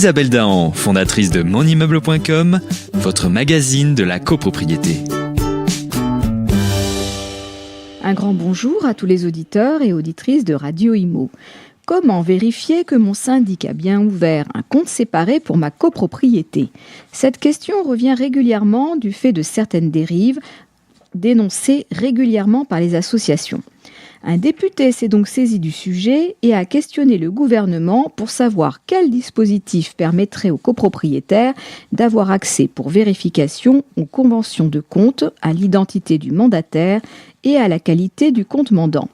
Isabelle Dahan, fondatrice de monimmeuble.com, votre magazine de la copropriété. Un grand bonjour à tous les auditeurs et auditrices de Radio Imo. Comment vérifier que mon syndic a bien ouvert un compte séparé pour ma copropriété ? Cette question revient régulièrement du fait de certaines dérives dénoncées régulièrement par les associations. Un député s'est donc saisi du sujet et a questionné le gouvernement pour savoir quel dispositif permettrait aux copropriétaires d'avoir accès pour vérification aux conventions de compte, à l'identité du mandataire et à la qualité du compte mandant.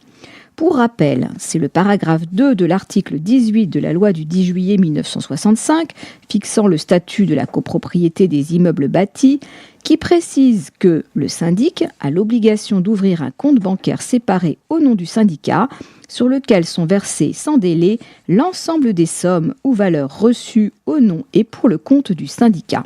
Pour rappel, c'est le paragraphe 2 de l'article 18 de la loi du 10 juillet 1965 fixant le statut de la copropriété des immeubles bâtis qui précise que le syndic a l'obligation d'ouvrir un compte bancaire séparé au nom du syndicat sur lequel sont versées sans délai l'ensemble des sommes ou valeurs reçues au nom et pour le compte du syndicat.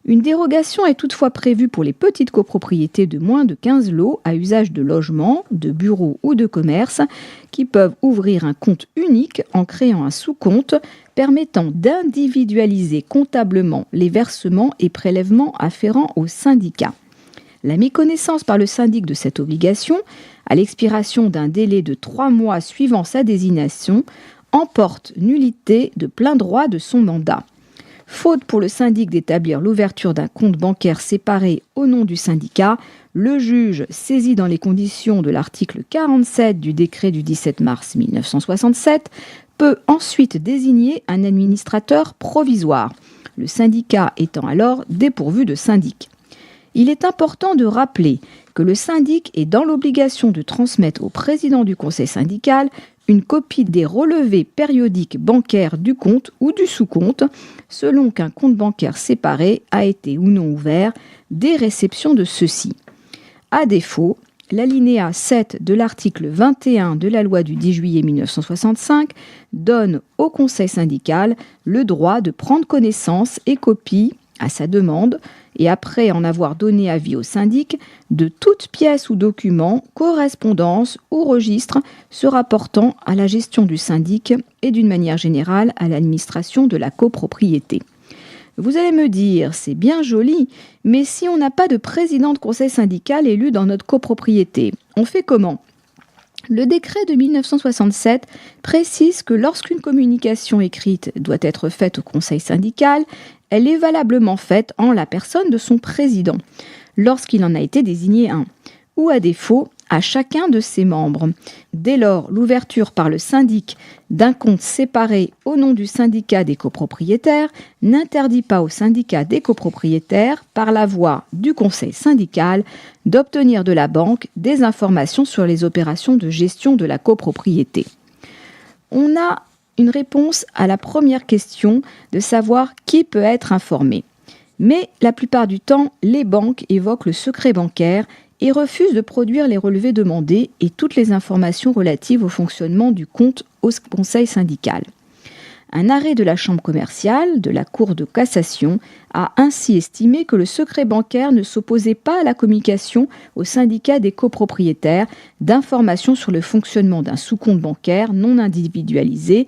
Une dérogation est toutefois prévue pour les petites copropriétés de moins de 15 lots à usage de logement, de bureaux ou de commerce qui peuvent ouvrir un compte unique en créant un sous-compte permettant d'individualiser comptablement les versements et prélèvements afférents au syndicat. La méconnaissance par le syndic de cette obligation, à l'expiration d'un délai de 3 mois suivant sa désignation, emporte nullité de plein droit de son mandat. Faute pour le syndic d'établir l'ouverture d'un compte bancaire séparé au nom du syndicat, le juge, saisi dans les conditions de l'article 47 du décret du 17 mars 1967, peut ensuite désigner un administrateur provisoire, le syndicat étant alors dépourvu de syndic. Il est important de rappeler que le syndic est dans l'obligation de transmettre au président du conseil syndical une copie des relevés périodiques bancaires du compte ou du sous-compte, selon qu'un compte bancaire séparé a été ou non ouvert, dès réception de ceux-ci. À défaut, l'alinéa 7 de l'article 21 de la loi du 10 juillet 1965 donne au conseil syndical le droit de prendre connaissance et copie, à sa demande, et après en avoir donné avis au syndic, de toute pièce ou document, correspondance ou registre se rapportant à la gestion du syndic et d'une manière générale à l'administration de la copropriété. Vous allez me dire, c'est bien joli, mais si on n'a pas de président de conseil syndical élu dans notre copropriété, on fait comment ? Le décret de 1967 précise que lorsqu'une communication écrite doit être faite au conseil syndical, elle est valablement faite en la personne de son président, lorsqu'il en a été désigné un, ou à défaut, à chacun de ses membres. Dès lors, l'ouverture par le syndic d'un compte séparé au nom du syndicat des copropriétaires n'interdit pas au syndicat des copropriétaires, par la voie du conseil syndical, d'obtenir de la banque des informations sur les opérations de gestion de la copropriété. On a une réponse à la première question de savoir qui peut être informé. Mais la plupart du temps, les banques évoquent le secret bancaire et refusent de produire les relevés demandés et toutes les informations relatives au fonctionnement du compte au conseil syndical. Un arrêt de la Chambre commerciale de la Cour de cassation a ainsi estimé que le secret bancaire ne s'opposait pas à la communication au syndicat des copropriétaires d'informations sur le fonctionnement d'un sous-compte bancaire non individualisé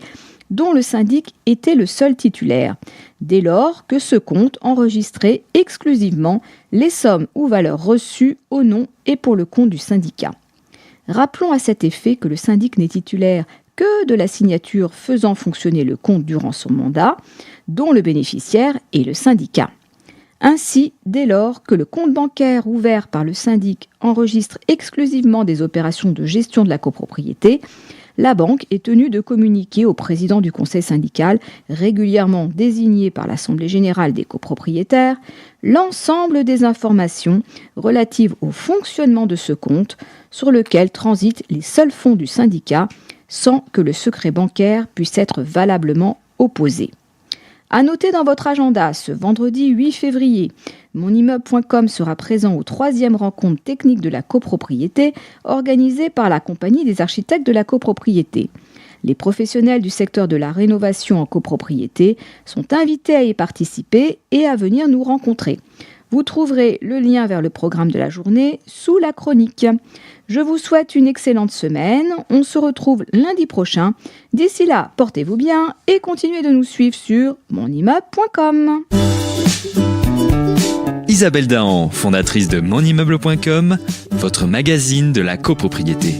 dont le syndic était le seul titulaire, dès lors que ce compte enregistrait exclusivement les sommes ou valeurs reçues au nom et pour le compte du syndicat. Rappelons à cet effet que le syndic n'est titulaire que de la signature faisant fonctionner le compte durant son mandat, dont le bénéficiaire est le syndicat. Ainsi, dès lors que le compte bancaire ouvert par le syndic enregistre exclusivement des opérations de gestion de la copropriété, la banque est tenue de communiquer au président du conseil syndical, régulièrement désigné par l'Assemblée générale des copropriétaires, l'ensemble des informations relatives au fonctionnement de ce compte sur lequel transitent les seuls fonds du syndicat sans que le secret bancaire puisse être valablement opposé. À noter dans votre agenda, ce vendredi 8 février, monimmeuble.com sera présent aux 3e rencontres techniques de la copropriété organisée par la Compagnie des architectes de la copropriété. Les professionnels du secteur de la rénovation en copropriété sont invités à y participer et à venir nous rencontrer. Vous trouverez le lien vers le programme de la journée sous la chronique. Je vous souhaite une excellente semaine. On se retrouve lundi prochain. D'ici là, portez-vous bien et continuez de nous suivre sur monimmeuble.com. Isabelle Dahan, fondatrice de monimmeuble.com, votre magazine de la copropriété.